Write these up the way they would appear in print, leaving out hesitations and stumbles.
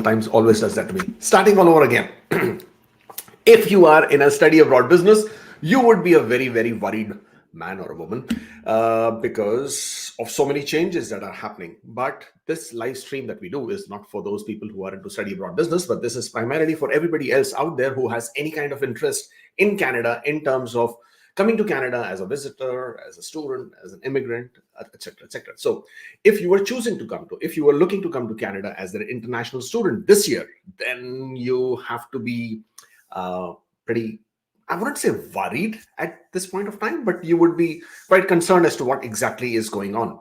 sometimes always does that to me. Starting all over again. If you are in a study abroad business, you would be a very, very worried man or a woman because of so many changes that are happening. But this live stream that we do is not for those people who are into study abroad business, but this is primarily for everybody else out there who has any kind of interest in Canada in terms of coming to Canada as a visitor, as a student, as an immigrant, etc., etc. So if you were choosing to come to, if you were looking to come to Canada as an international student this year, then you have to be pretty, I wouldn't say worried at this point of time, but you would be quite concerned as to what exactly is going on.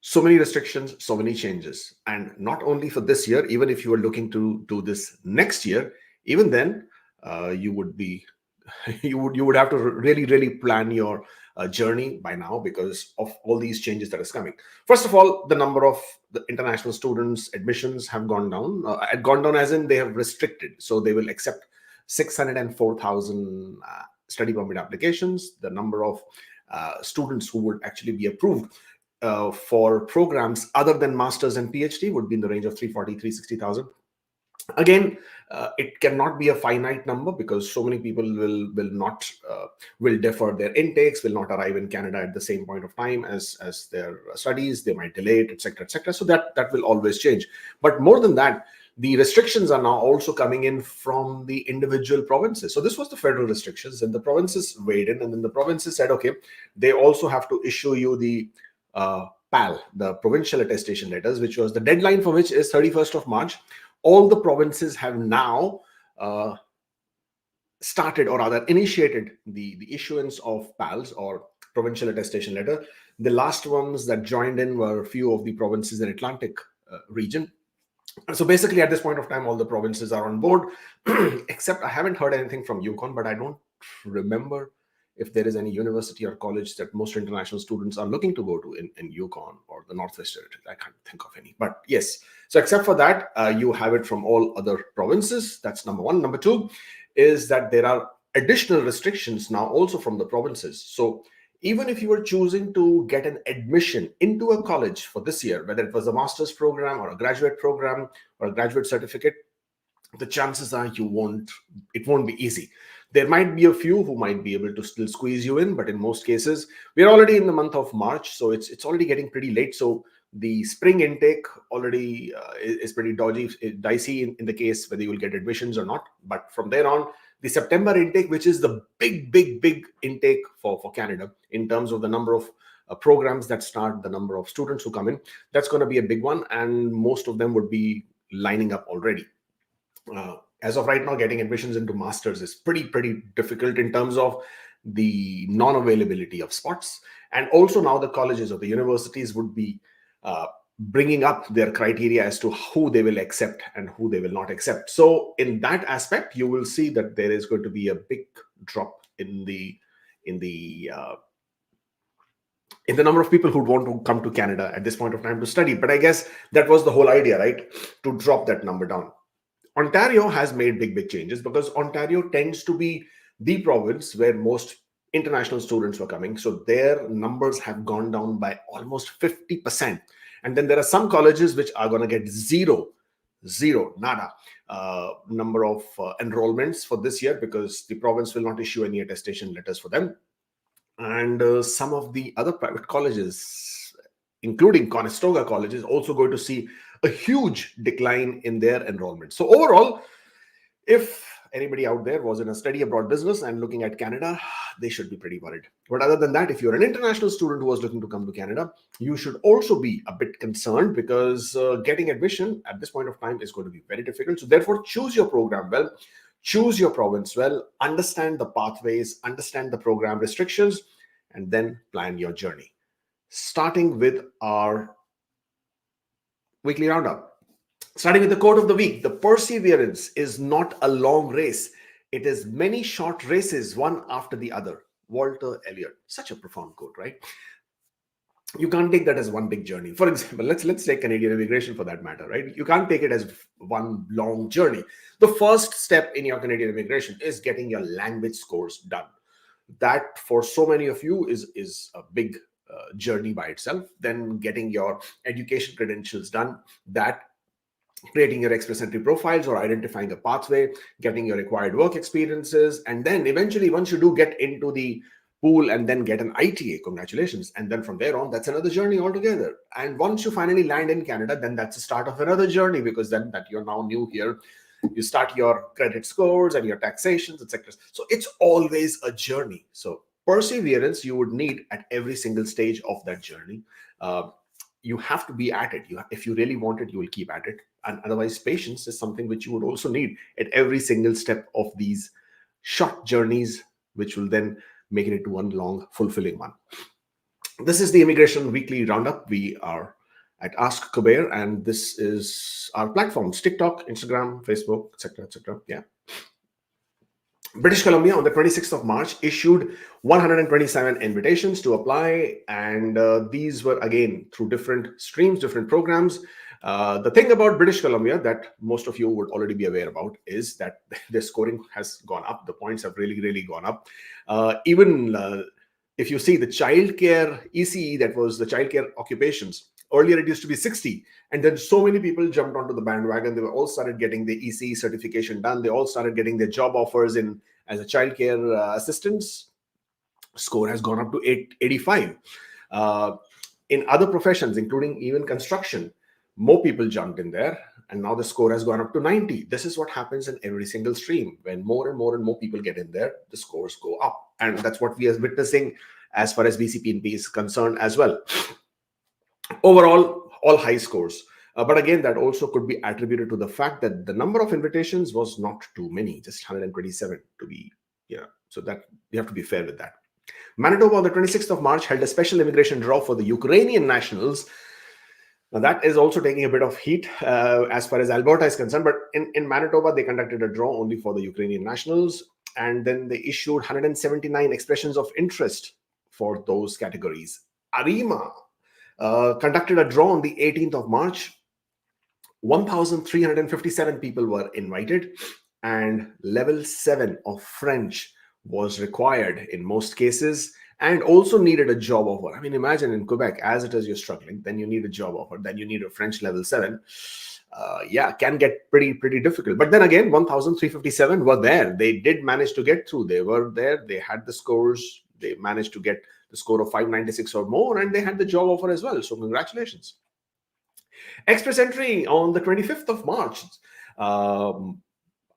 So many restrictions, so many changes. And not only for this year, even if you are looking to do this next year, even then you would be you would have to really plan your journey by now because of all these changes that is coming. First of all, the number of the international students admissions have gone down. Gone down as in they have restricted, so they will accept 604,000 study permit applications. The number of students who would actually be approved for programs other than masters and PhD would be in the range of 340, 360,000. Again, it cannot be a finite number because so many people will defer their intakes, will not arrive in Canada at the same point of time as their studies. They might delay it, etc., etc. So that will always change. But more than that, the restrictions are now also coming in from the individual provinces. So this was the federal restrictions, and the provinces weighed in, and then the provinces said, okay, they also have to issue you the PAL, the provincial attestation letters, which was the deadline for which is 31st of March. All the provinces have now started, or rather initiated, the issuance of PALs or provincial attestation letter. The last ones that joined in were a few of the provinces in Atlantic region. So basically at this point of time, all the provinces are on board, except I haven't heard anything from Yukon, but I don't remember if there is any university or college that most international students are looking to go to in Yukon or the Northwest Territories. I can't think of any. But yes, so except for that, you have it from all other provinces. That's number one. Number two is that there are additional restrictions now also from the provinces. So even if you were choosing to get an admission into a college for this year, whether it was a master's program or a graduate program or a graduate certificate, the chances are it won't be easy. There might be a few who might be able to still squeeze you in, but in most cases, we're already in the month of March, so it's already getting pretty late. So the spring intake already is pretty dicey in the case whether you will get admissions or not. But from there on, the September intake, which is the big intake for Canada in terms of the number of programs that start, the number of students who come in, that's going to be a big one, and most of them would be lining up already. As of right now, getting admissions into masters is pretty difficult in terms of the non-availability of spots. And also now the colleges or the universities would be bringing up their criteria as to who they will accept and who they will not accept. So in that aspect, you will see that there is going to be a big drop in the number of people who want to come to Canada at this point of time to study. But I guess that was the whole idea, right? To drop that number down. Ontario has made big changes because Ontario tends to be the province where most international students were coming. So their numbers have gone down by almost 50%. And then there are some colleges which are going to get nada number of enrollments for this year because the province will not issue any attestation letters for them. And some of the other private colleges, including Conestoga College, is also going to see a huge decline in their enrollment. So overall, if anybody out there was in a study abroad business and looking at Canada, they should be pretty worried. But other than that, if you're an international student who was looking to come to Canada, you should also be a bit concerned because getting admission at this point of time is going to be very difficult. So therefore, choose your program well, choose your province well, understand the pathways, understand the program restrictions, and then plan your journey. Starting with our weekly roundup. Starting with the quote of the week, the perseverance is not a long race. It is many short races, one after the other. Walter Elliott. Such a profound quote, right? You can't take that as one big journey. For example, let's take Canadian immigration for that matter, right? You can't take it as one long journey. The first step in your Canadian immigration is getting your language scores done. That for so many of you is a big journey by itself. Then getting your education credentials done, that creating your Express Entry profiles or identifying a pathway, getting your required work experiences, and then eventually once you do get into the pool and then get an ITA, congratulations. And then from there on, that's another journey altogether. And once you finally land in Canada, then that's the start of another journey, because then that you're now new here, you start your credit scores and your taxations, etc. So it's always a journey. So perseverance you would need at every single stage of that journey. You have to be at it. If you really want it, you will keep at it. And otherwise, patience is something which you would also need at every single step of these short journeys, which will then make it into one long, fulfilling one. This is the Immigration Weekly Roundup. We are at Ask Kubeir, and this is our platforms: TikTok, Instagram, Facebook, etc., etc. Yeah. British Columbia on the 26th of March issued 127 invitations to apply, and these were again through different streams, different programs. The thing about British Columbia that most of you would already be aware about is that their scoring has gone up. The points have really, really gone up. Even if you see the childcare ECE, that was the childcare occupations, earlier it used to be 60, and then so many people jumped onto the bandwagon. They all started getting the ECE certification done. They all started getting their job offers in as a childcare assistants. Score has gone up to 85. In other professions, including even construction, more people jumped in there, and now the score has gone up to 90. This is what happens in every single stream. When more and more people get in there, the scores go up, and that's what we are witnessing as far as BCPNP is concerned as well. Overall, all high scores. But again, that also could be attributed to the fact that the number of invitations was not too many, just 127 to be, so that you have to be fair with that. Manitoba on the 26th of March held a special immigration draw for the Ukrainian nationals. Now that is also taking a bit of heat as far as Alberta is concerned, but in Manitoba, they conducted a draw only for the Ukrainian nationals, and then they issued 179 expressions of interest for those categories. ARIMA conducted a draw on the 18th of March. 1,357 people were invited, and level 7 of French was required in most cases, and also needed a job offer. I mean, imagine in Quebec, as it is, you're struggling, then you need a job offer, then you need a French level 7. Can get pretty difficult. But then again, 1,357 were there. They did manage to get through. They were there. They had the scores. They managed to get the score of 596 or more, and they had the job offer as well. So congratulations. Express Entry on the 25th of March.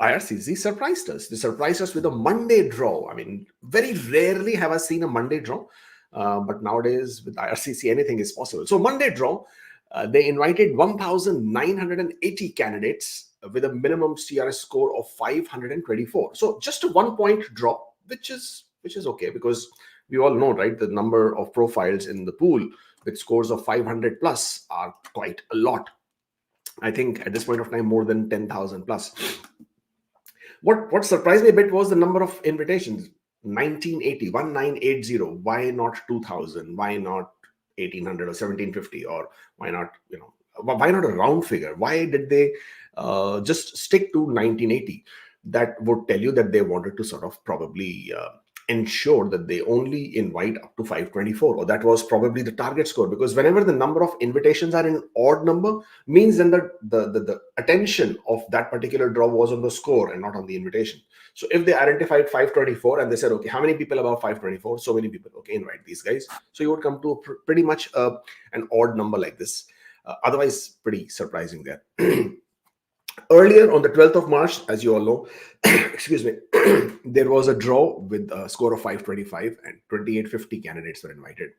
IRCC surprised us. They surprised us with a Monday draw. I mean, very rarely have I seen a Monday draw, but nowadays with IRCC, anything is possible. So Monday draw, they invited 1,980 candidates with a minimum CRS score of 524. So just a 1-point drop, which is okay, because we all know, right, the number of profiles in the pool with scores of 500 plus are quite a lot. I think at this point of time, more than 10,000 plus. What surprised me a bit was the number of invitations. 1980. Why not 2000? Why not 1800 or 1750? Or why not, why not a round figure? Why did they just stick to 1980? That would tell you that they wanted to sort of probably ensure that they only invite up to 524, or that was probably the target score, because whenever the number of invitations are in odd number, means then the attention of that particular draw was on the score and not on the invitation. So if they identified 524 and they said, okay, how many people above 524? So many people. Okay, invite these guys. So you would come to pretty much an odd number like this. Otherwise, pretty surprising there. Earlier on the 12th of March, as you all know, excuse me, there was a draw with a score of 525 and 2850 candidates were invited.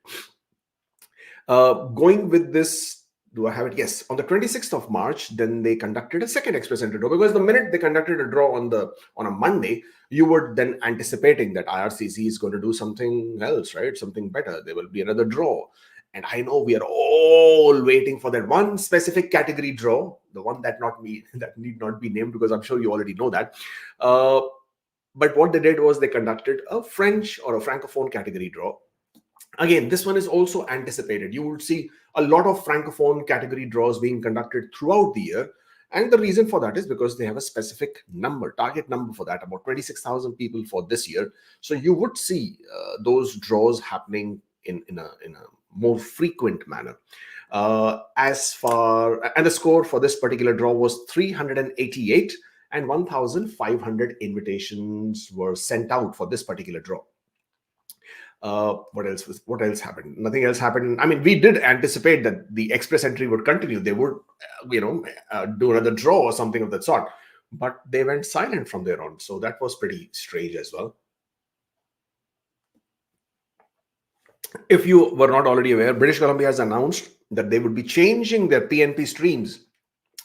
Going with this, do I have it? Yes. On the 26th of March, then they conducted a second Express Entry draw, because the minute they conducted a draw on a Monday, you were then anticipating that IRCC is going to do something else, right? Something better. There will be another draw. And I know we are all waiting for that one specific category draw, the one that need not be named, because I'm sure you already know that. But what they did was they conducted a French or a Francophone category draw. Again, this one is also anticipated. You would see a lot of Francophone category draws being conducted throughout the year. And the reason for that is because they have a specific target number for that, about 26,000 people for this year. So you would see those draws happening in a more frequent manner. And the score for this particular draw was 388, and 1,500 invitations were sent out for this particular draw. What else happened? Nothing else happened. I mean, we did anticipate that the Express Entry would continue. They would, do another draw or something of that sort, but they went silent from there on. So that was pretty strange as well. If you were not already aware, British Columbia has announced that they would be changing their PNP streams.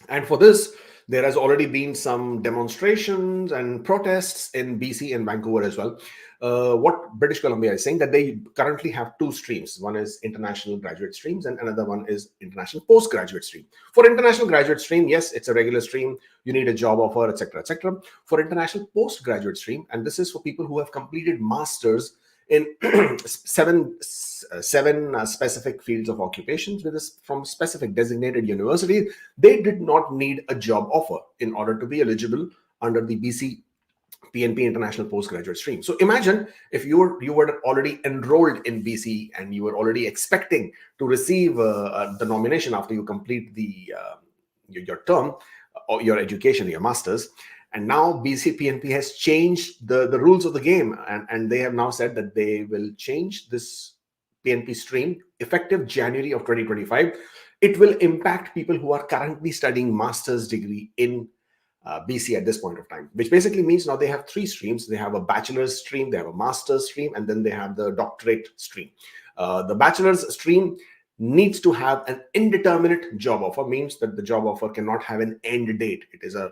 And for this, there has already been some demonstrations and protests in BC and Vancouver as well. What British Columbia is saying that they currently have two streams. One is international graduate streams and another one is international postgraduate stream. For international graduate stream, yes, it's a regular stream. You need a job offer, etc., etc. For international postgraduate stream, and this is for people who have completed masters in seven specific fields of occupations from specific designated universities, they did not need a job offer in order to be eligible under the BC PNP International Postgraduate Stream. So imagine if you were already enrolled in BC and you were already expecting to receive the nomination after you complete your term or your education, your masters. And now BC PNP has changed the rules of the game, and they have now said that they will change this PNP stream effective January of 2025. It will impact people who are currently studying master's degree in BC at this point of time, which basically means now they have three streams. They have a bachelor's stream, they have a master's stream, and then they have the doctorate stream. The bachelor's stream needs to have an indeterminate job offer, means that the job offer cannot have an end date. It is a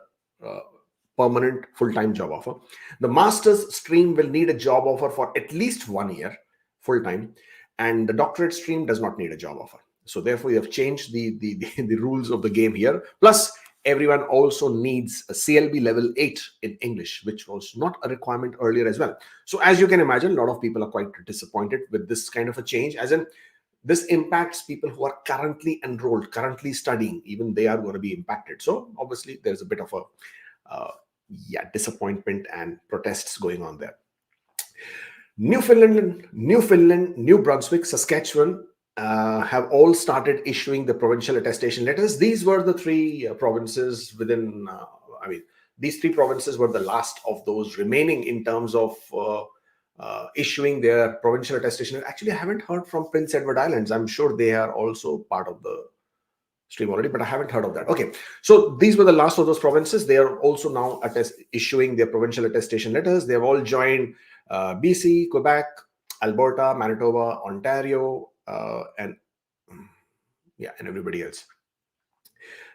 permanent full-time job offer. The master's stream will need a job offer for at least 1 year full-time, and the doctorate stream does not need a job offer. So therefore, you have changed the rules of the game here. Plus, everyone also needs a CLB level 8 in English, which was not a requirement earlier as well. So as you can imagine, a lot of people are quite disappointed with this kind of a change, as in this impacts people who are currently enrolled, currently studying. Even they are going to be impacted. So obviously, there's a bit of a disappointment and protests going on there. Newfoundland, New Brunswick, Saskatchewan have all started issuing the provincial attestation letters. These were the three provinces within, these three provinces were the last of those remaining in terms of issuing their provincial attestation. Actually, I haven't heard from Prince Edward Islands. I'm sure they are also part of the stream already, but I haven't heard of that. Okay, so these were the last of those provinces. They are also now issuing their provincial attestation letters. They have all joined BC, Quebec, Alberta, Manitoba, Ontario, and everybody else.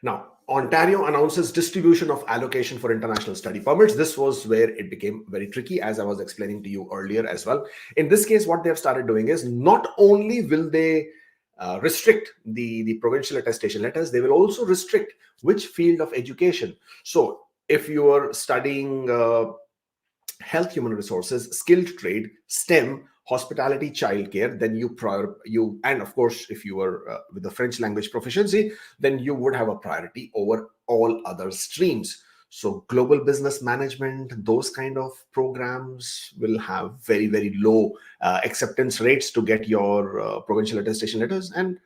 Now, Ontario announces distribution of allocation for international study permits. This was where it became very tricky, as I was explaining to you earlier as well. In this case, what they have started doing is not only will they restrict the provincial attestation letters, they will also restrict which field of education. So if you are studying health, human resources, skilled trade, STEM, hospitality, childcare, then and of course, if you were with the French language proficiency, then you would have a priority over all other streams. So global business management, those kind of programs will have very, very low acceptance rates to get your provincial attestation letters. And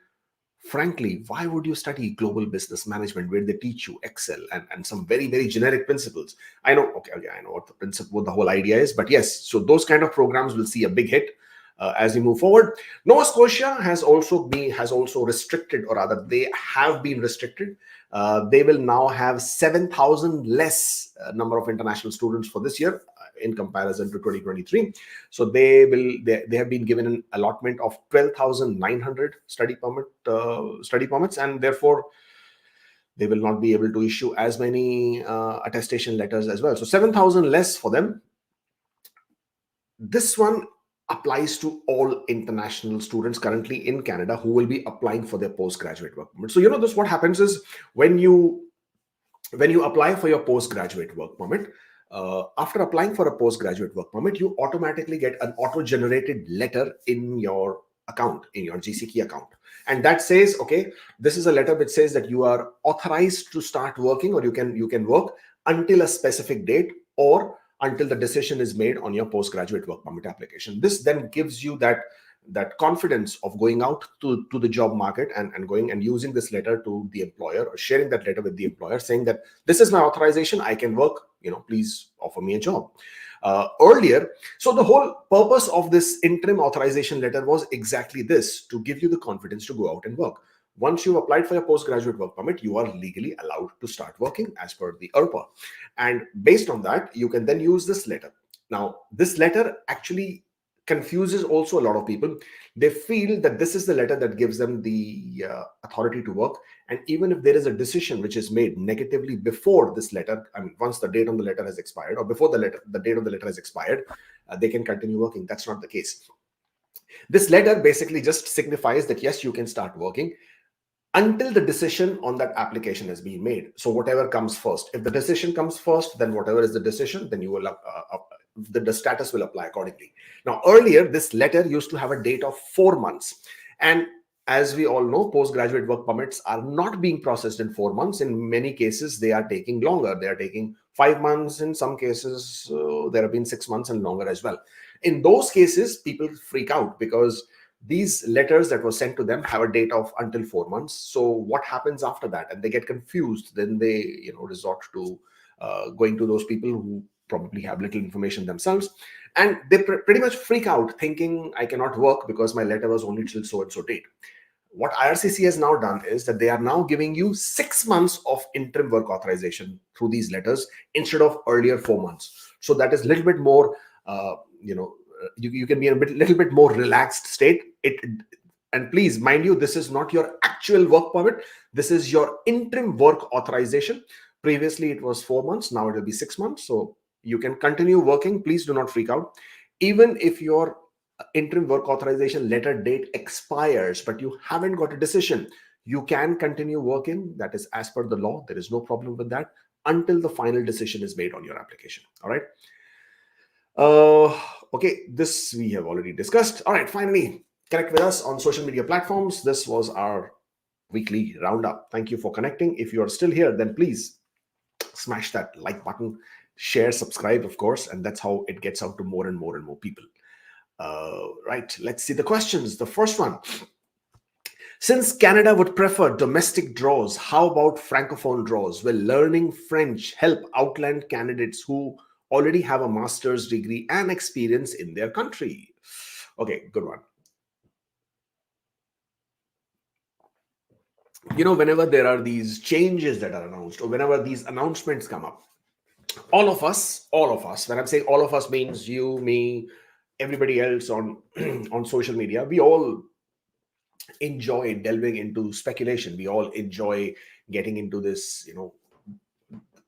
frankly, why would you study global business management where they teach you Excel and some very, very generic principles? I know, I know what the principle, what the whole idea is, but yes, so those kind of programs will see a big hit as we move forward. Nova Scotia has also restricted, or rather, they have been restricted. They will now have 7,000 less number of international students for this year in comparison to 2023. So they have been given an allotment of 12,900 study permits, and therefore they will not be able to issue as many attestation letters as well. So 7,000 less for them. This one applies to all international students currently in Canada who will be applying for their postgraduate work permit. So what happens is when you apply for your postgraduate work permit, after applying for a postgraduate work permit, you automatically get an auto-generated letter in your account, in your GCK account. And that says, okay, this is a letter which says that you are authorized to start working, or you can work until a specific date, or until the decision is made on your postgraduate work permit application. This then gives you that that confidence of going out to the job market and going and using this letter to the employer, or sharing that letter with the employer saying that this is my authorization, I can work, please offer me a job. Earlier, so the whole purpose of this interim authorization letter was exactly this, to give you the confidence to go out and work. Once you've applied for your postgraduate work permit, you are legally allowed to start working as per the IRPA. And based on that, you can then use this letter. Now, this letter actually confuses also a lot of people. They feel that this is the letter that gives them the authority to work. And even if there is a decision which is made negatively before this letter, I mean, once the date on the letter has expired, or before the date of the letter has expired, they can continue working. That's not the case. This letter basically just signifies that, yes, you can start working until the decision on that application has been made. So whatever comes first, if the decision comes first, then whatever is the decision, then you will the status will apply accordingly. Now, earlier, this letter used to have a date of 4 months. And as we all know, postgraduate work permits are not being processed in 4 months. In many cases, they are taking longer. They are taking 5 months. In some cases, there have been 6 months and longer as well. In those cases, people freak out because these letters that were sent to them have a date of until 4 months. So what happens after that? And they get confused. Then they, resort to going to those people who probably have little information themselves, and they pretty much freak out thinking, I cannot work because my letter was only till so and so date. What IRCC has now done is that they are now giving you 6 months of interim work authorization through these letters instead of earlier 4 months. So that is a little bit more, you can be in a little bit more relaxed state. And please, mind you, this is not your actual work permit. This is your interim work authorization. Previously, it was 4 months. Now it will be 6 months. So you can continue working. Please do not freak out. Even if your interim work authorization letter date expires, but you haven't got a decision, you can continue working. That is as per the law. There is no problem with that until the final decision is made on your application. All right. Okay, this we have already discussed. All right, finally, connect with us on social media platforms. This was our weekly roundup. Thank you for connecting. If you are still here, then please smash that like button, share, subscribe, of course, and that's how it gets out to more and more and more people. Right, let's see the questions. The first one: since Canada would prefer domestic draws, how about francophone draws? Will learning French help outland candidates who already have a master's degree and experience in their country? Okay, good one. Whenever there are these changes that are announced, or whenever these announcements come up, all of us, when I'm saying all of us, means you, me, everybody else on on social media, we all enjoy delving into speculation. We all enjoy getting into this,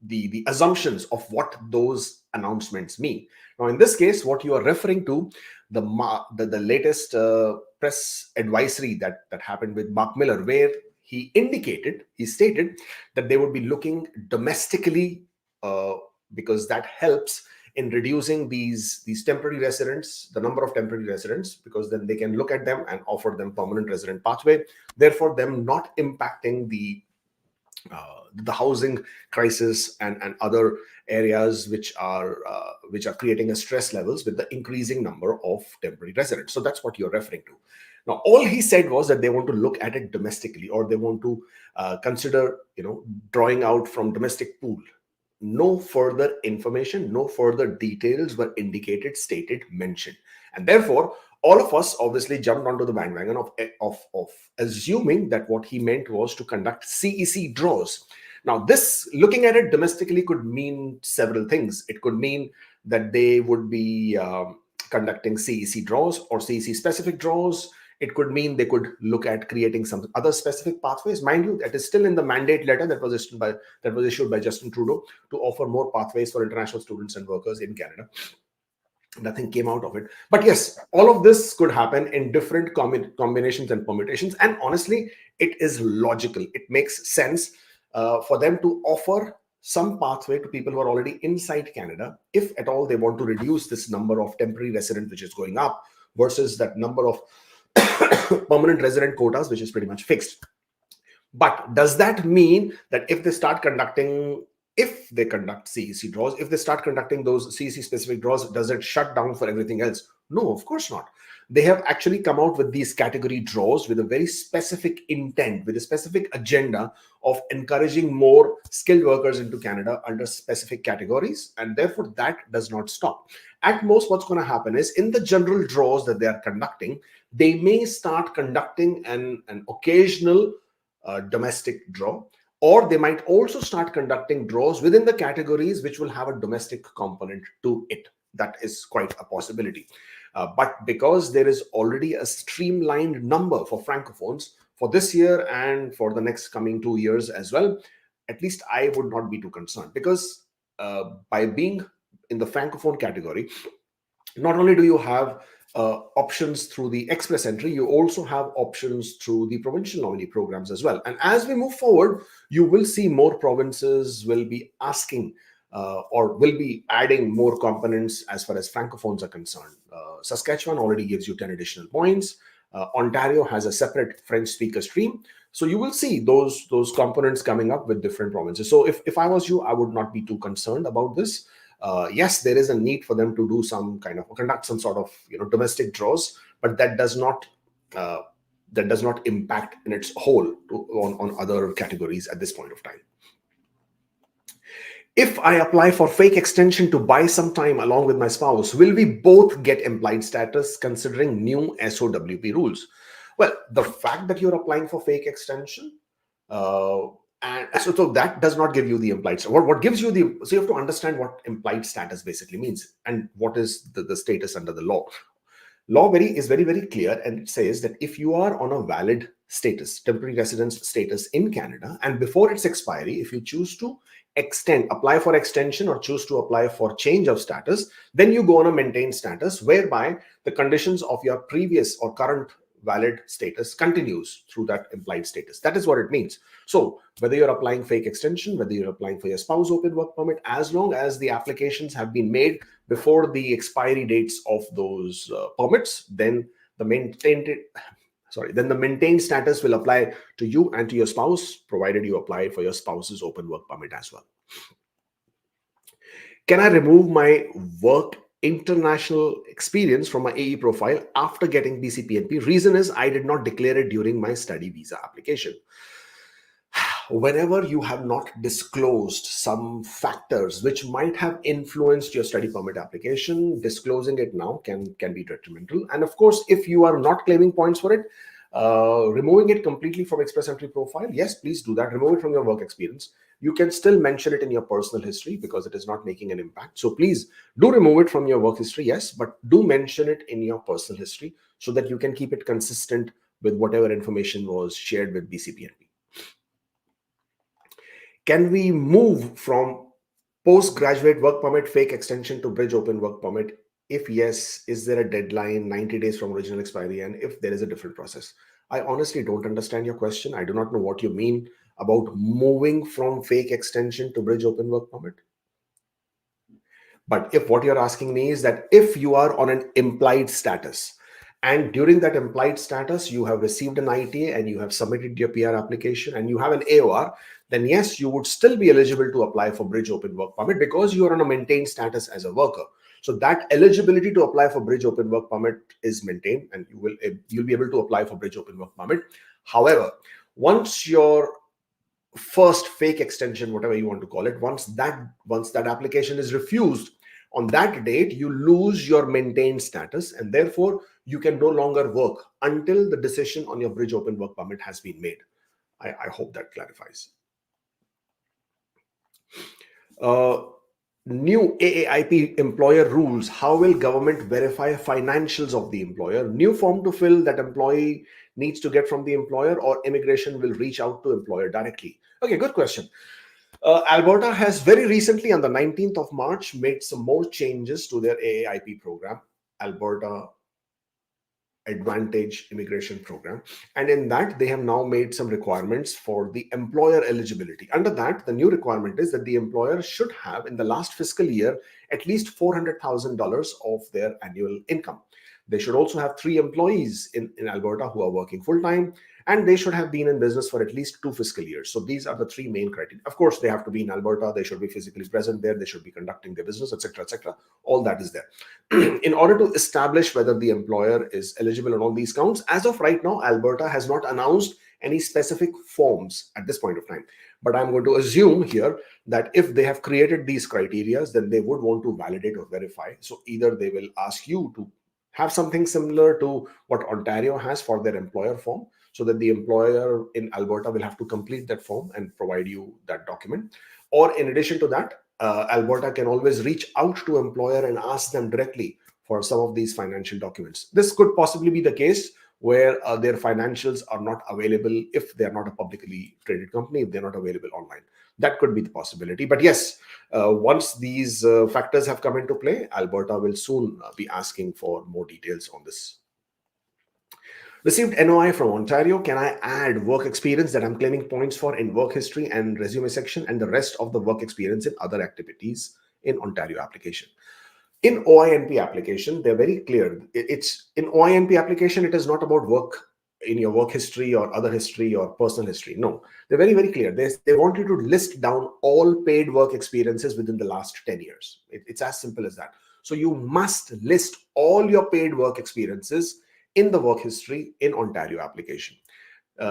the assumptions of what those announcements mean. Now, in this case, what you are referring to, the latest press advisory that happened with Mark Miller, where he stated that they would be looking domestically because that helps in reducing these temporary residents, the number of temporary residents, because then they can look at them and offer them permanent resident pathway, therefore them not impacting the housing crisis and other areas which are creating a stress levels with the increasing number of temporary residents. So that's what you're referring to. Now, all he said was that they want to look at it domestically, or they want to consider, drawing out from domestic pool. No further information, no further details were indicated, stated, mentioned. And therefore, all of us obviously jumped onto the bandwagon of assuming that what he meant was to conduct CEC draws. Now, this, looking at it domestically, could mean several things. It could mean that they would be conducting CEC draws or CEC specific draws. It could mean they could look at creating some other specific pathways. Mind you, that is still in the mandate letter that was issued by Justin Trudeau to offer more pathways for international students and workers in Canada. Nothing came out of it. But yes, all of this could happen in different combinations and permutations. And honestly, it is logical. It makes sense for them to offer some pathway to people who are already inside Canada, if at all they want to reduce this number of temporary residents, which is going up, versus that number of permanent resident quotas, which is pretty much fixed. But does that mean that if they conduct CEC draws, if they start conducting those CEC specific draws, does it shut down for everything else? No, of course not. They have actually come out with these category draws with a very specific intent, with a specific agenda of encouraging more skilled workers into Canada under specific categories. And therefore, that does not stop. At most, what's going to happen is in the general draws that they are conducting, they may start conducting an occasional domestic draw, or they might also start conducting draws within the categories which will have a domestic component to it. That is quite a possibility. But because there is already a streamlined number for francophones for this year and for the next coming 2 years as well, at least I would not be too concerned, because by being in the francophone category, not only do you have options through the Express Entry, you also have options through the provincial nominee programs as well. And as we move forward, you will see more provinces will be asking or will be adding more components as far as francophones are concerned. Saskatchewan already gives you 10 additional points. Ontario has a separate French speaker stream. So you will see those components coming up with different provinces. So if I was you, I would not be too concerned about this. Yes, there is a need for them to do some kind of conduct some sort of domestic draws, but that does not impact in its whole on other categories at this point of time. If I apply for fake extension to buy some time along with my spouse, will we both get implied status considering new SOWP rules? Well, the fact that you're applying for fake extension, and so that does not give you the implied status. What gives you the, so you have to understand what implied status basically means and what is the status under the law. Law is very, very clear, and it says that if you are on a valid status, temporary residence status in Canada, and before its expiry, if you choose to apply for extension or choose to apply for change of status, then you go on a maintained status, whereby the conditions of your previous or current valid status continues through that implied status. That is what it means. So whether you're applying fake extension, whether you're applying for your spouse open work permit, as long as the applications have been made before the expiry dates of those permits, then the maintained status will apply to you and to your spouse, provided you apply for your spouse's open work permit as well. Can I remove my work international experience from my AE profile after getting BCPNP? Reason is I did not declare it during my study visa application. Whenever you have not disclosed some factors which might have influenced your study permit application, disclosing it now can be detrimental. And of course, if you are not claiming points for it, removing it completely from Express Entry profile, yes, please do that. Remove it from your work experience. You can still mention it in your personal history because it is not making an impact. So please do remove it from your work history, yes, but do mention it in your personal history so that you can keep it consistent with whatever information was shared with BCPNP. Can we move from postgraduate work permit fake extension to bridge open work permit? If yes, is there a deadline 90 days from original expiry? And if there is a different process? I honestly don't understand your question. I do not know what you mean about moving from fake extension to bridge open work permit. But if what you're asking me is that if you are on an implied status, and during that implied status, you have received an ITA and you have submitted your PR application and you have an AOR, then yes, you would still be eligible to apply for bridge open work permit because you are on a maintained status as a worker. So that eligibility to apply for bridge open work permit is maintained, and you'll be able to apply for bridge open work permit. However, once your first fake extension, whatever you want to call it, once that application is refused, on that date, you lose your maintained status, and therefore you can no longer work until the decision on your bridge open work permit has been made. I hope that clarifies. New AIP Employer Rules. How will government verify financials of the employer? New form to fill that employee needs to get from the employer, or immigration will reach out to employer directly? Okay, good question. Alberta has very recently, on the 19th of March, made some more changes to their AIP program, Alberta Advantage Immigration Program. And in that, they have now made some requirements for the employer eligibility. Under that, the new requirement is that the employer should have, in the last fiscal year, at least $400,000 of their annual income. They should also have 3 employees in Alberta who are working full-time, and they should have been in business for at least 2 fiscal years. So these are the 3 main criteria. Of course, they have to be in Alberta, they should be physically present there, they should be conducting their business, etc., etc. All that is there. In order to establish whether the employer is eligible on all these counts, as of right now, Alberta has not announced any specific forms at this point of time. But I'm going to assume here that if they have created these criteria, then they would want to validate or verify. So either they will ask you to have something similar to what Ontario has for their employer form, so that the employer in Alberta will have to complete that form and provide you that document. Or in addition to that, Alberta can always reach out to employer and ask them directly for some of these financial documents. This could possibly be the case where their financials are not available if they're not a publicly traded company, if they're not available online. That could be the possibility. But yes, once these factors have come into play, Alberta will soon be asking for more details on this. Received NOI from Ontario. Can I add work experience that I'm claiming points for in work history and resume section, and the rest of the work experience in other activities in Ontario application? In OINP application, they're very clear. It's in OINP application, it is not about work in your work history or other history or personal history. No, they're very, very clear. They want you to list down all paid work experiences within the last 10 years. It's as simple as that. So you must list all your paid work experiences in the work history in Ontario application.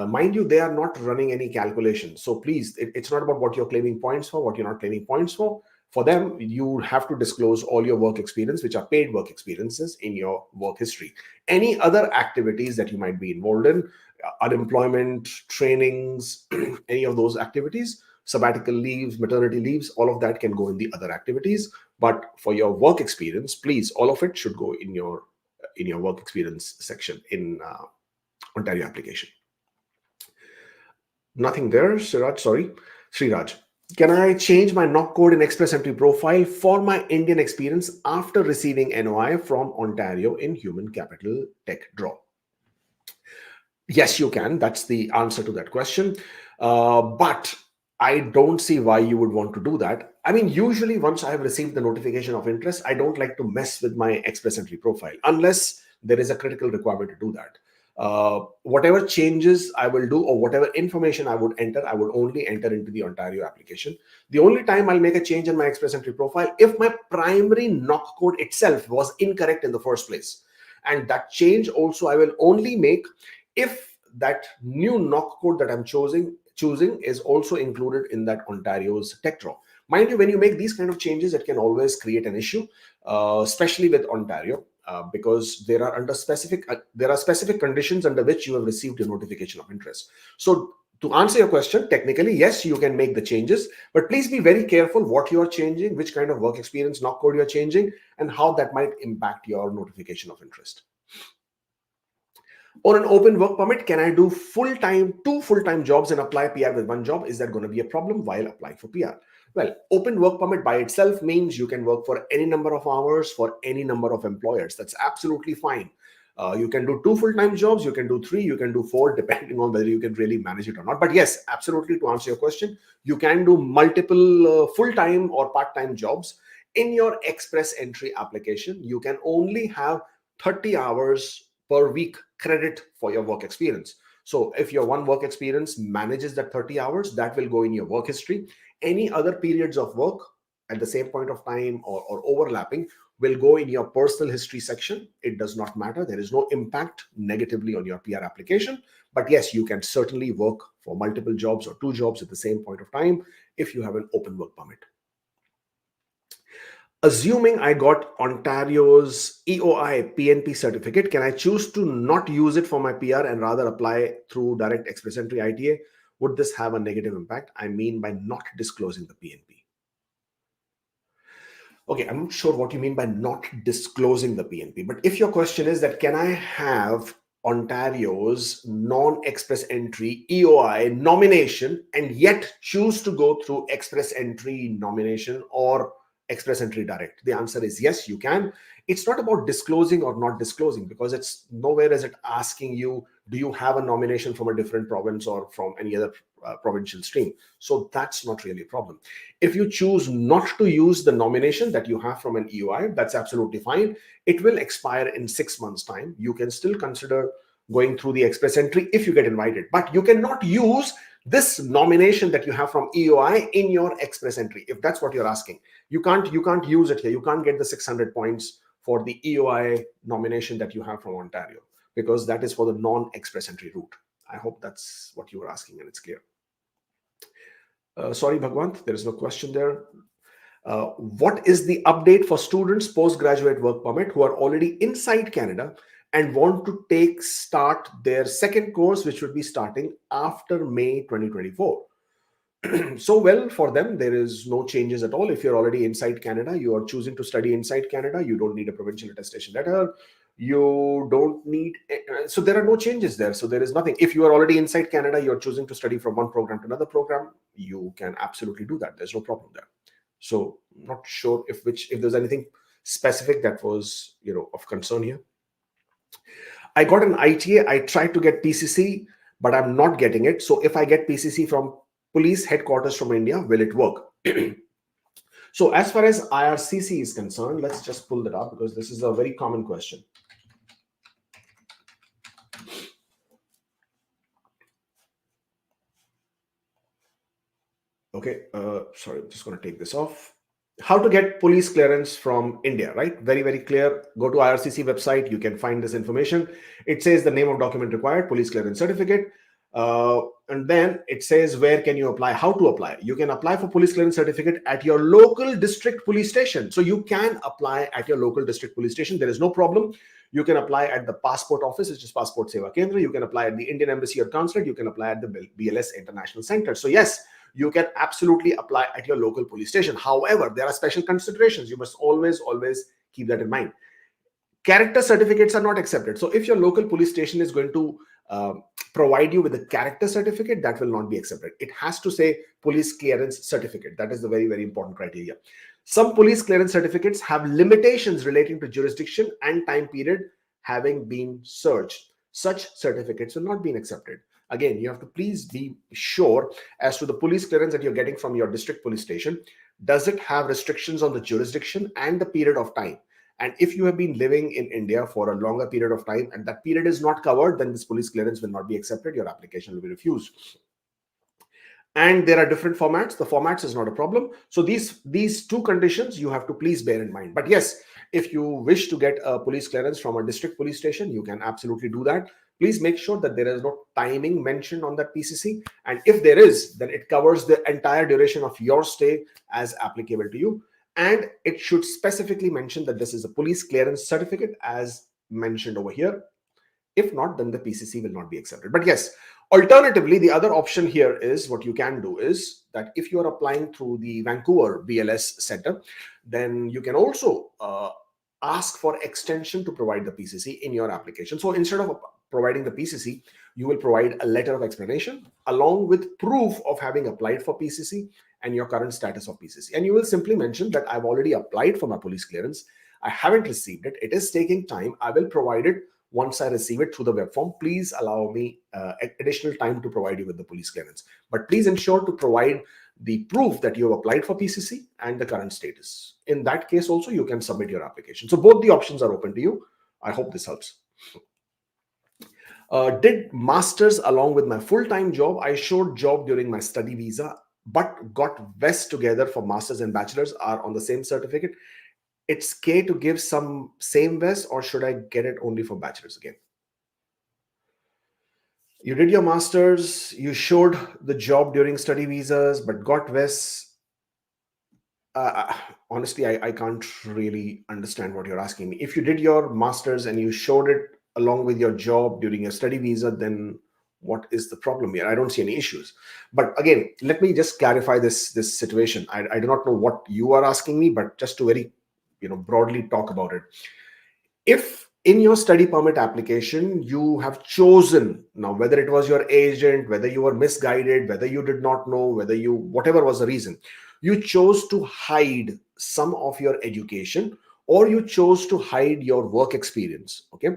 Mind you, they are not running any calculation. So please, it's not about what you're claiming points for, what you're not claiming points for. For them, you have to disclose all your work experience, which are paid work experiences in your work history. Any other activities that you might be involved in, unemployment, trainings, any of those activities, sabbatical leaves, maternity leaves, all of that can go in the other activities. But for your work experience, please, all of it should go in your work experience section in Ontario application. Nothing there, Sriraj, sorry. Sriraj. Can I change my NOC code in Express Entry profile for my Indian experience after receiving NOI from Ontario in Human Capital Tech Draw? Yes, you can. That's the answer to that question. But I don't see why you would want to do that. I mean, usually once I have received the notification of interest, I don't like to mess with my Express Entry profile unless there is a critical requirement to do that. Whatever changes I will do or whatever information I would enter, I would only enter into the Ontario application. The only time I'll make a change in my Express Entry profile if my primary NOC code itself was incorrect in the first place. And that change also I will only make if that new NOC code that I'm choosing is also included in that Ontario's tech draw. Mind you, when you make these kind of changes, it can always create an issue, especially with Ontario. Because there are specific conditions under which you have received a notification of interest. So to answer your question, technically, yes, you can make the changes, but please be very careful what you are changing, which kind of work experience NOC code you are changing, and how that might impact your notification of interest. On an open work permit, can I do two full-time jobs and apply PR with one job? Is that going to be a problem while applying for PR? Well, open work permit by itself means you can work for any number of hours for any number of employers. That's absolutely fine. You can do 2 full-time jobs, you can do 3, you can do 4, depending on whether you can really manage it or not. But yes, absolutely, to answer your question, you can do multiple full-time or part-time jobs. In your Express Entry application, you can only have 30 hours per week credit for your work experience. So if your one work experience manages that 30 hours, that will go in your work history. Any other periods of work at the same point of time or overlapping will go in your personal history section. It does not matter. There is no impact negatively on your PR application. But yes, you can certainly work for multiple jobs or 2 jobs at the same point of time if you have an open work permit. Assuming I got Ontario's EOIPNP certificate, can I choose to not use it for my PR and rather apply through direct Express Entry ITA? Would this have a negative impact? I mean by not disclosing the PNP. Okay, I'm not sure what you mean by not disclosing the PNP, but if your question is that can I have Ontario's non-Express Entry EOI nomination and yet choose to go through Express Entry nomination or Express Entry direct? The answer is yes, you can. It's not about disclosing or not disclosing, because it's nowhere is it asking you, do you have a nomination from a different province or from any other provincial stream. So that's not really a problem. If you choose not to use the nomination that you have from an EOI, that's absolutely fine. It will expire in 6 months time. You can still consider going through the express entry if you get invited, but you cannot use this nomination that you have from EOI in your express entry. If that's what you're asking, you can't use it here. You can't get the 600 points for the EOI nomination that you have from Ontario, because that is for the non-express entry route. I hope that's what you were asking and it's clear. Sorry, Bhagwant, there is no question there. What is the update for students postgraduate work permit who are already inside Canada and want to start their second course, which would be starting after May 2024? So, well, for them, there is no changes at all. If you're already inside Canada, you are choosing to study inside Canada, you don't need a provincial attestation letter. You don't need, so there are no changes there. So there is nothing. If you are already inside Canada, you're choosing to study from one program to another program, you can absolutely do that. There's no problem there. So not sure if there's anything specific that was, of concern here. I got an ITA. I tried to get PCC, but I'm not getting it. So if I get PCC from police headquarters from India, will it work? So as far as IRCC is concerned, let's just pull that up, because this is a very common question. Okay, sorry, I'm just going to take this off. How to get police clearance from India, right? Very, very clear. Go to IRCC website. You can find this information. It says the name of document required, police clearance certificate. And then it says, where can you apply? How to apply? You can apply for police clearance certificate at your local district police station. So you can apply at your local district police station. There is no problem. You can apply at the passport office, which is Passport Seva Kendra. You can apply at the Indian Embassy or Consulate. You can apply at the BLS International Center. So yes, you can absolutely apply at your local police station. However, there are special considerations. You must always keep that in mind. Character certificates are not accepted. So if your local police station is going to provide you with a character certificate, that will not be accepted. It has to say police clearance certificate. That is the very, very important criteria. Some police clearance certificates have limitations relating to jurisdiction and time period having been searched. Such certificates will not be accepted. Again, you have to please be sure as to the police clearance that you're getting from your district police station. Does it have restrictions on the jurisdiction and the period of time? And if you have been living in India for a longer period of time and that period is not covered, then this police clearance will not be accepted. Your application will be refused. And there are different formats. The formats is not a problem. So these two conditions you have to please bear in mind. But yes, if you wish to get a police clearance from a district police station, you can absolutely do that. Please make sure that there is no timing mentioned on that PCC. And if there is, then it covers the entire duration of your stay as applicable to you. And it should specifically mention that this is a police clearance certificate as mentioned over here. If not, then the PCC will not be accepted. But yes, alternatively, the other option here is what you can do is that if you are applying through the Vancouver BLS Center, then you can also ask for extension to provide the PCC in your application. So instead of providing the PCC, you will provide a letter of explanation along with proof of having applied for PCC and your current status of PCC. And you will simply mention that I've already applied for my police clearance. I haven't received it. It is taking time. I will provide it once I receive it through the web form. Please allow me additional time to provide you with the police clearance. But please ensure to provide the proof that you have applied for PCC and the current status. In that case also, you can submit your application. So both the options are open to you. I hope this helps. Did masters along with my full-time job. I showed job during my study visa, but got VEST together for masters and bachelors are on the same certificate. It's K to give some same VEST, or should I get it only for bachelors again? You did your masters, you showed the job during study visas, but got VEST. Honestly, I can't really understand what you're asking me. If you did your masters and you showed it along with your job during your study visa, then what is the problem here? I don't see any issues. But again, let me just clarify this situation. I do not know what you are asking me, but just to very broadly talk about it. If in your study permit application, you have chosen, now whether it was your agent, whether you were misguided, whether you did not know, whatever was the reason, you chose to hide some of your education or you chose to hide your work experience, okay,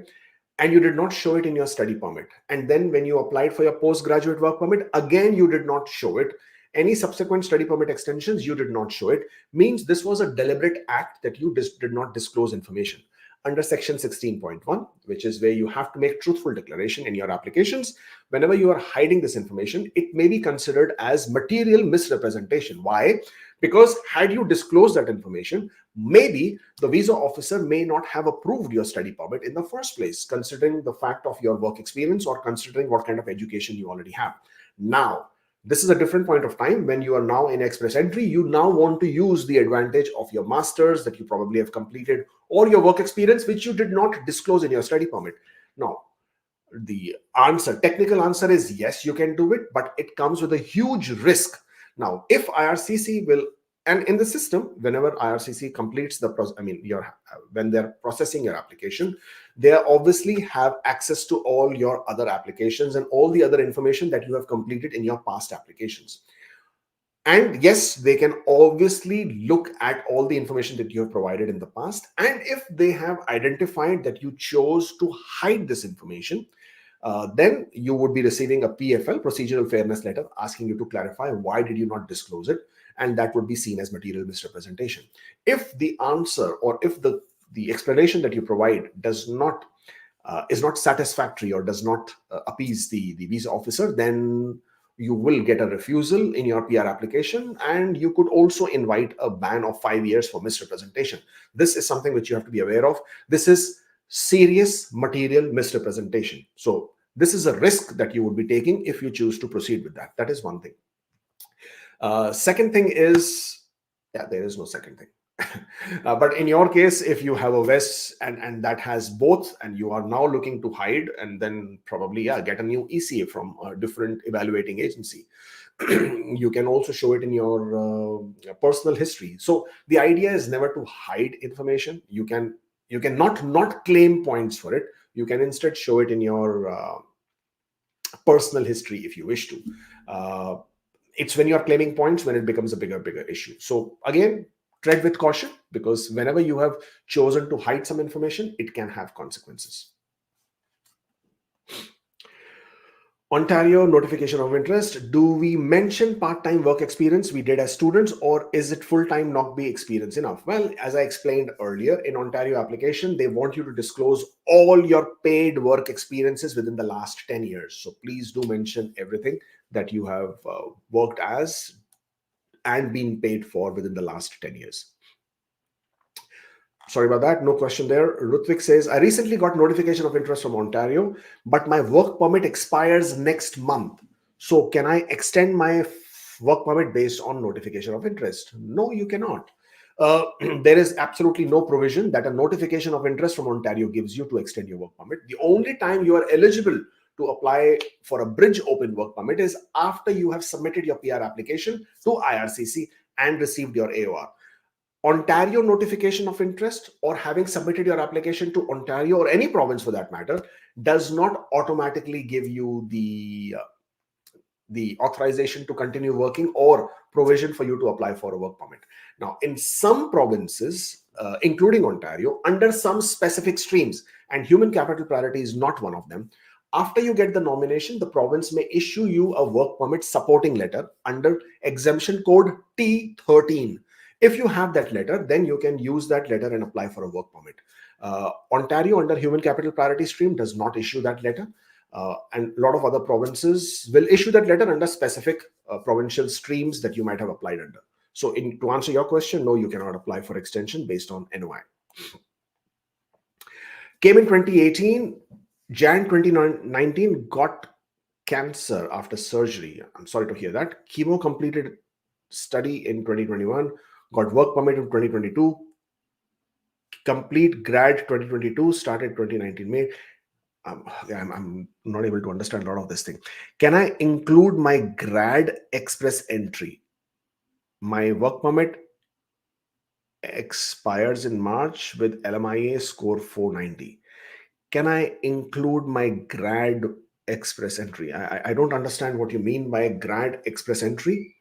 and you did not show it in your study permit, and then when you applied for your postgraduate work permit, again you did not show it, any subsequent study permit extensions you did not show it, means this was a deliberate act that you did not disclose information. Under section 16.1, which is where you have to make truthful declaration in your applications, whenever you are hiding this information, it may be considered as material misrepresentation. Why? Because had you disclosed that information, maybe the visa officer may not have approved your study permit in the first place, considering the fact of your work experience or considering what kind of education you already have. Now, this is a different point of time when you are now in Express Entry. You now want to use the advantage of your master's that you probably have completed or your work experience, which you did not disclose in your study permit. Now, the technical answer is yes, you can do it, but it comes with a huge risk. Now, if IRCC will, and in the system, whenever IRCC completes the process, when they're processing your application, they obviously have access to all your other applications and all the other information that you have completed in your past applications. And yes, they can obviously look at all the information that you have provided in the past. And if they have identified that you chose to hide this information, then you would be receiving a PFL, procedural fairness letter, asking you to clarify why did you not disclose it, and that would be seen as material misrepresentation. If the answer or if the explanation that you provide does not is not satisfactory or does not appease the visa officer, then you will get a refusal in your PR application, and you could also invite a ban of 5 years for misrepresentation. This is something which you have to be aware of. This is serious material misrepresentation. So this is a risk that you would be taking if you choose to proceed with that. That is one thing. Second thing is, there is no second thing. But in your case, if you have a vest and that has both, and you are now looking to hide, and then probably get a new ECA from a different evaluating agency, you can also show it in your personal history. So the idea is never to hide information. You can not claim points for it. You can instead show it in your personal history if you wish to. It's when you're claiming points when it becomes a bigger issue. So again, tread with caution, because whenever you have chosen to hide some information, it can have consequences. Ontario notification of interest. Do we mention part-time work experience we did as students, or is it full-time NOC experience enough? Well, as I explained earlier, in Ontario application, they want you to disclose all your paid work experiences within the last 10 years. So please do mention everything that you have worked as and been paid for within the last 10 years. Sorry about that. No question there. Rutvik says, I recently got notification of interest from Ontario, but my work permit expires next month. So can I extend my work permit based on notification of interest? No, you cannot. There is absolutely no provision that a notification of interest from Ontario gives you to extend your work permit. The only time you are eligible to apply for a bridge open work permit is after you have submitted your PR application to IRCC and received your AOR. Ontario notification of interest, or having submitted your application to Ontario or any province for that matter, does not automatically give you the authorization to continue working or provision for you to apply for a work permit. Now, in some provinces, including Ontario, under some specific streams, and human capital priority is not one of them, after you get the nomination, the province may issue you a work permit supporting letter under exemption code T13. If you have that letter, then you can use that letter and apply for a work permit. Ontario, under human capital priority stream, does not issue that letter. And a lot of other provinces will issue that letter under specific provincial streams that you might have applied under. So to answer your question, no, you cannot apply for extension based on NOI. Came in 2018, Jan 2019, got cancer after surgery. I'm sorry to hear that. Chemo completed study in 2021, got work permit in 2022, complete grad 2022, started 2019 May. I'm not able to understand a lot of this thing. Can I include my grad express entry? My work permit expires in March with LMIA score 490. Can I include my grad express entry? I don't understand what you mean by grad express entry.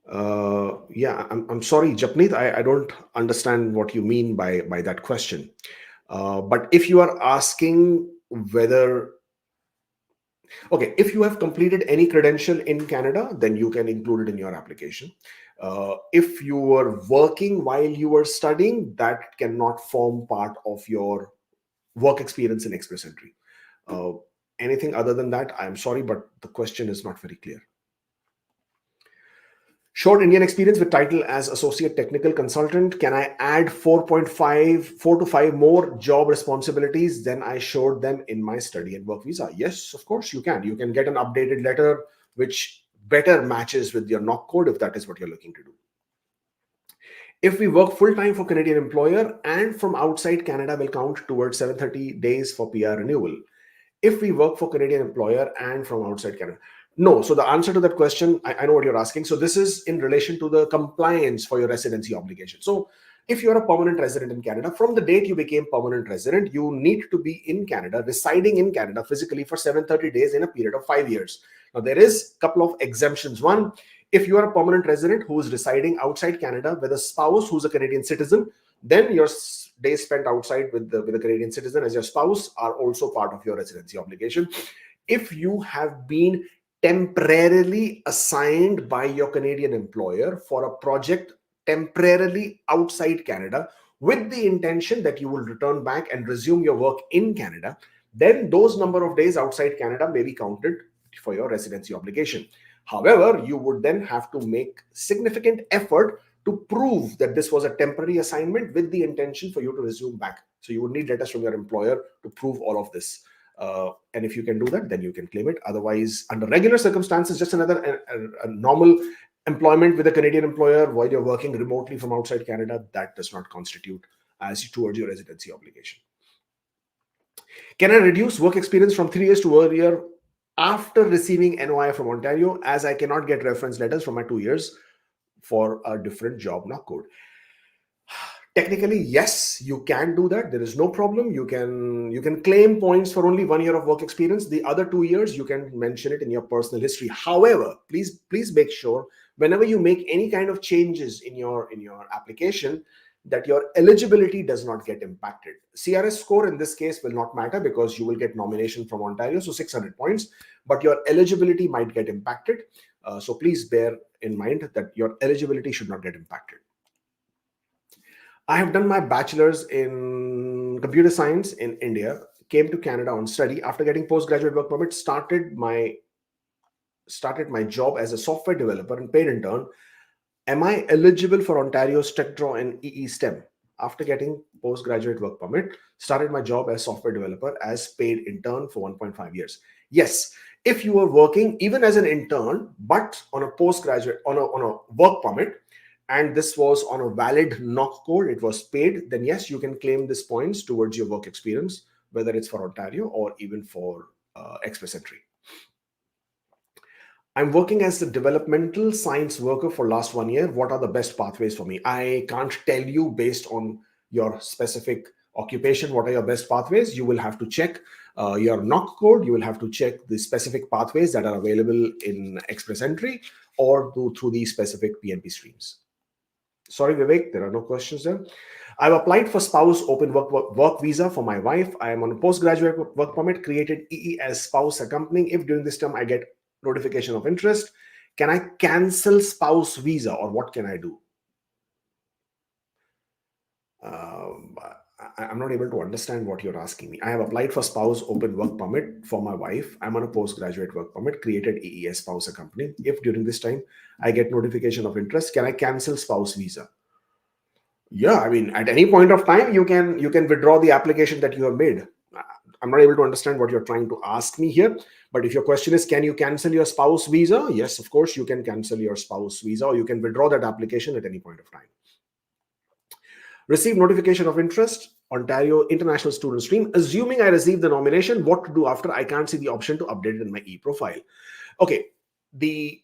Yeah, I'm sorry, Japneet. I don't understand what you mean by that question. But if you are asking whether, okay, if you have completed any credential in Canada, then you can include it in your application. If you were working while you were studying, that cannot form part of your work experience in Express Entry. Uh, Anything other than that, I'm sorry, but the question is not very clear. Short Indian experience with title as associate technical consultant. Can I add 4 to 5 more job responsibilities than I showed them in my study and work visa? Yes, of course you can. You can get an updated letter which better matches with your NOC code if that is what you're looking to do. If we work full time for Canadian employer and from outside Canada will count towards 730 days for PR renewal. If we work for Canadian employer and from outside Canada. No. So the answer to that question, I know what you're asking. So this is in relation to the compliance for your residency obligation. So if you're a permanent resident in Canada, from the date you became permanent resident, you need to be in Canada, residing in Canada physically for 730 days in a period of 5 years. Now there is a couple of exemptions. One, if you are a permanent resident who is residing outside Canada with a spouse who's a Canadian citizen, then your days spent outside with the Canadian citizen as your spouse are also part of your residency obligation. If you have been temporarily assigned by your Canadian employer for a project temporarily outside Canada with the intention that you will return back and resume your work in Canada, then those number of days outside Canada may be counted for your residency obligation. However, you would then have to make significant effort to prove that this was a temporary assignment with the intention for you to resume back. So you would need letters from your employer to prove all of this. And if you can do that, then you can claim it. Otherwise, under regular circumstances, just another a normal employment with a Canadian employer while you're working remotely from outside Canada, that does not constitute as towards your residency obligation. Can I reduce work experience from 3 years to 1 year after receiving NOI from Ontario, as I cannot get reference letters from my 2 years for a different job NOC code? Technically, yes, you can do that. There is no problem. You can claim points for only 1 year of work experience. The other 2 years, you can mention it in your personal history. However, please make sure whenever you make any kind of changes in your application, that your eligibility does not get impacted. CRS score in this case will not matter because you will get nomination from Ontario, so 600 points, but your eligibility might get impacted. So please bear in mind that your eligibility should not get impacted. I have done my bachelor's in computer science in India, came to Canada on study. After getting postgraduate work permit, started my job as a software developer and paid intern. Am I eligible for Ontario's Tech Draw and EE STEM? After getting postgraduate work permit, started my job as software developer as paid intern for 1.5 years. Yes, if you were working even as an intern, but on a postgraduate, on a work permit, and this was on a valid NOC code, it was paid, then yes, you can claim these points towards your work experience, whether it's for Ontario or even for Express Entry. I'm working as a developmental science worker for last 1 year. What are the best pathways for me? I can't tell you based on your specific occupation what are your best pathways. You will have to check your NOC code. You will have to check the specific pathways that are available in Express Entry or through the specific PNP streams. Sorry, Vivek, there are no questions there. I've applied for spouse open work visa for my wife. I am on a postgraduate work permit, created EE as spouse accompanying. If during this term I get notification of interest, can I cancel spouse visa or what can I do? I'm not able to understand what you're asking me. I have applied for spouse open work permit for my wife. I'm on a postgraduate work permit, created EE as spouse accompanying. If during this time I get notification of interest, can I cancel spouse visa? Yeah, I mean, at any point of time, you can withdraw the application that you have made. I'm not able to understand what you're trying to ask me here. But if your question is, can you cancel your spouse visa? Yes, of course, you can cancel your spouse visa, or you can withdraw that application at any point of time. Receive notification of interest, Ontario International Student Stream. Assuming I receive the nomination, what to do after? I can't see the option to update it in my e-profile. Okay, the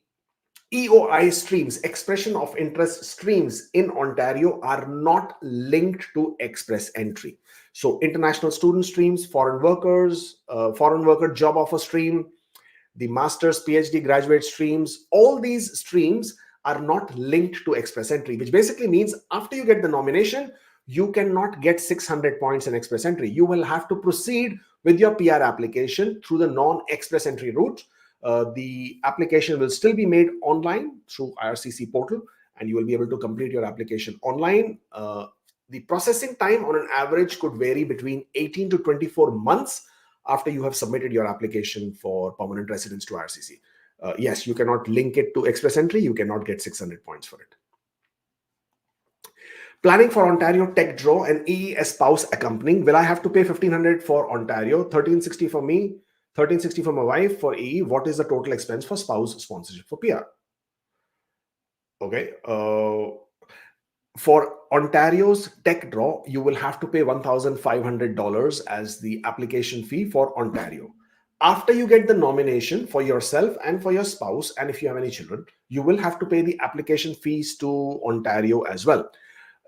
EOI streams, expression of interest streams in Ontario, are not linked to Express Entry. So international student streams, foreign workers, foreign worker job offer stream, the master's, PhD, graduate streams, all these streams are not linked to Express Entry, which basically means after you get the nomination, you cannot get 600 points in Express Entry. You will have to proceed with your PR application through the non-Express Entry route. The application will still be made online through IRCC portal, and you will be able to complete your application online. The processing time on an average could vary between 18 to 24 months after you have submitted your application for permanent residence to IRCC. Yes, you cannot link it to Express Entry. You cannot get 600 points for it. Planning for Ontario Tech Draw and EES spouse accompanying. Will I have to pay 1,500 for Ontario, 1,360 for me, 1,360 for my wife? For EE, what is the total expense for spouse sponsorship for PR? Okay. For Ontario's Tech Draw, you will have to pay $1,500 as the application fee for Ontario. After you get the nomination for yourself and for your spouse, and if you have any children, you will have to pay the application fees to Ontario as well.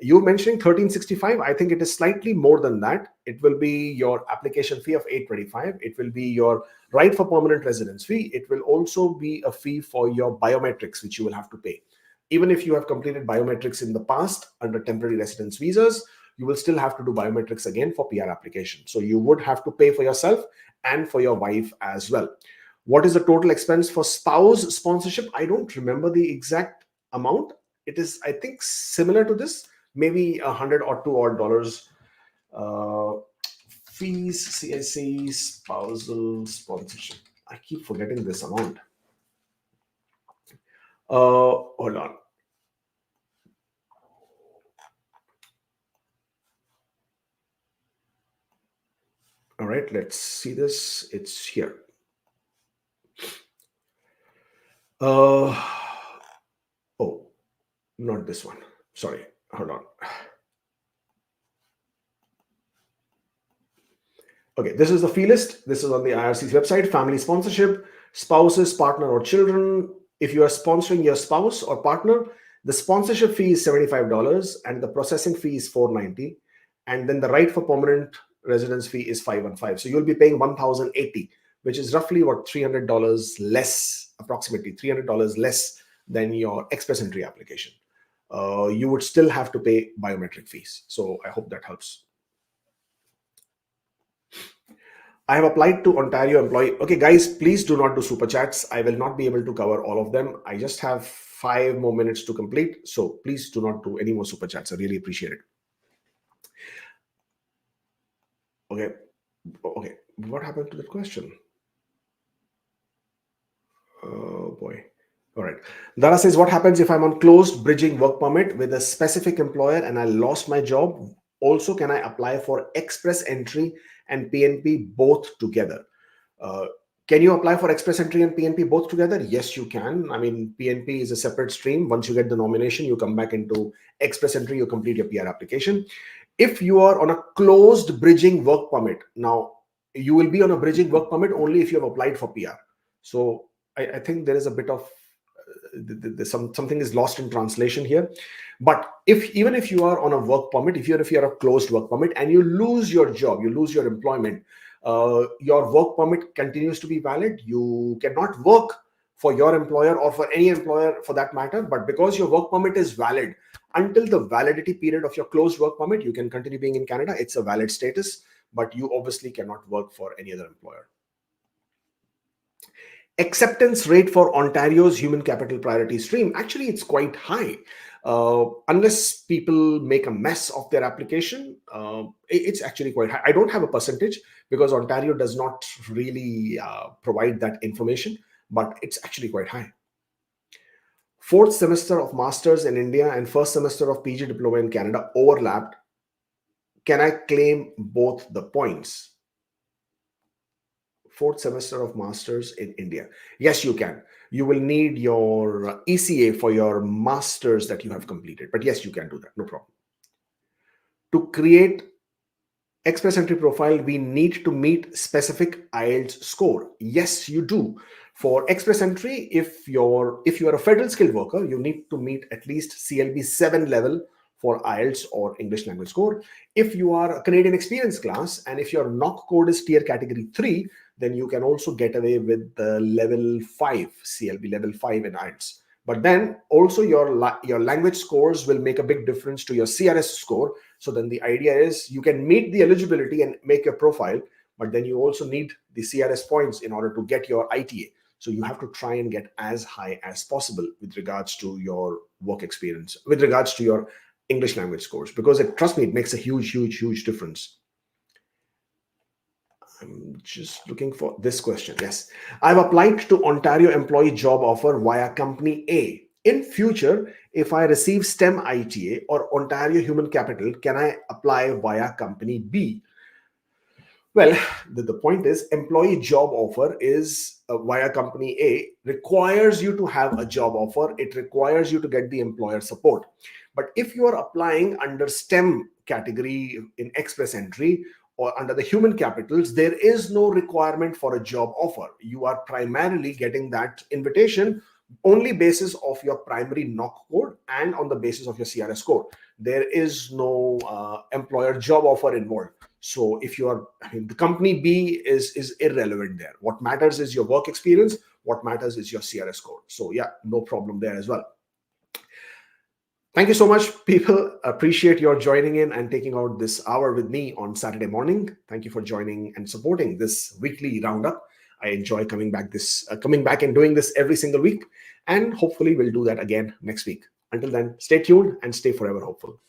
You mentioning 1,365. I think it is slightly more than that. It will be your application fee of $825. It will be your right for permanent residence fee. It will also be a fee for your biometrics, which you will have to pay. Even if you have completed biometrics in the past under temporary residence visas, you will still have to do biometrics again for PR application. So you would have to pay for yourself and for your wife as well. What is the total expense for spouse sponsorship? I don't remember the exact amount. It is, I think, similar to this, maybe $100 or $2 fees, CIC, spousal sponsorship. I keep forgetting this amount. Hold on. All right, let's see this. It's here. Oh, not this one. Sorry, hold on. Okay, this is the fee list. This is on the IRCC website. Family sponsorship, spouses, partner, or children. If you are sponsoring your spouse or partner, the sponsorship fee is $75 and the processing fee is $490. And then the right for permanent residence fee is $515. So you'll be paying $1,080, which is roughly what, $300 less, approximately $300 less than your Express Entry application. You would still have to pay biometric fees. So I hope that helps. I have applied to Ontario Employee. Okay, guys, please do not do super chats. I will not be able to cover all of them. I just have 5 more minutes to complete. So please do not do any more super chats. I really appreciate it. Okay. What happened to that question? Oh boy. All right. Dara says, what happens if I'm on closed bridging work permit with a specific employer and I lost my job? Also, can I apply for Express Entry and PNP both together? Can you apply for Express Entry and PNP both together? Yes, you can. I mean, PNP is a separate stream. Once you get the nomination, you come back into Express Entry, you complete your PR application. If you are on a closed bridging work permit, now you will be on a bridging work permit only if you have applied for PR. So I think there is a bit of something is lost in translation here. But even if you are on a work permit, if you're a closed work permit and you lose your job, you lose your employment, your work permit continues to be valid. You cannot work for your employer or for any employer for that matter. But because your work permit is valid until the validity period of your closed work permit, you can continue being in Canada. It's a valid status, but you obviously cannot work for any other employer. Acceptance rate for Ontario's human capital priority stream, actually it's quite high. Unless people make a mess of their application, it's actually quite high. I don't have a percentage because Ontario does not really provide that information, but it's actually quite high. 4th semester of Masters in India and 1st semester of PG Diploma in Canada overlapped. Can I claim both the points? 4th semester of Masters in India. Yes, you can. You will need your ECA for your Masters that you have completed. But yes, you can do that. No problem. To create Express Entry profile, we need to meet specific IELTS score. Yes, you do. For Express Entry, if you are a federal skilled worker, you need to meet at least CLB 7 level for IELTS or English language score. If you are a Canadian experience class and if your NOC code is tier category 3, then you can also get away with the level 5, CLB level 5 in IELTS. But then also your language scores will make a big difference to your CRS score. So then the idea is you can meet the eligibility and make your profile, but then you also need the CRS points in order to get your ITA. So you have to try and get as high as possible with regards to your work experience, with regards to your English language scores, because trust me, it makes a huge difference. I'm just looking for this question. Yes, I've applied to Ontario employee job offer via company A. In future, if I receive STEM ITA or Ontario Human Capital, can I apply via company B? Well, the point is, employee job offer is via company A requires you to have a job offer. It requires you to get the employer support. But if you are applying under STEM category in Express Entry or under the human capitals, there is no requirement for a job offer. You are primarily getting that invitation only basis of your primary NOC code and on the basis of your CRS code. There is no employer job offer involved. So if you are, the company B is irrelevant there. What matters is your work experience. What matters is your CRS code. So yeah, no problem there as well. Thank you so much, people. Appreciate your joining in and taking out this hour with me on Saturday morning. Thank you for joining and supporting this weekly roundup. I enjoy coming back and doing this every single week, and hopefully we'll do that again next week. Until then, stay tuned and stay forever hopeful.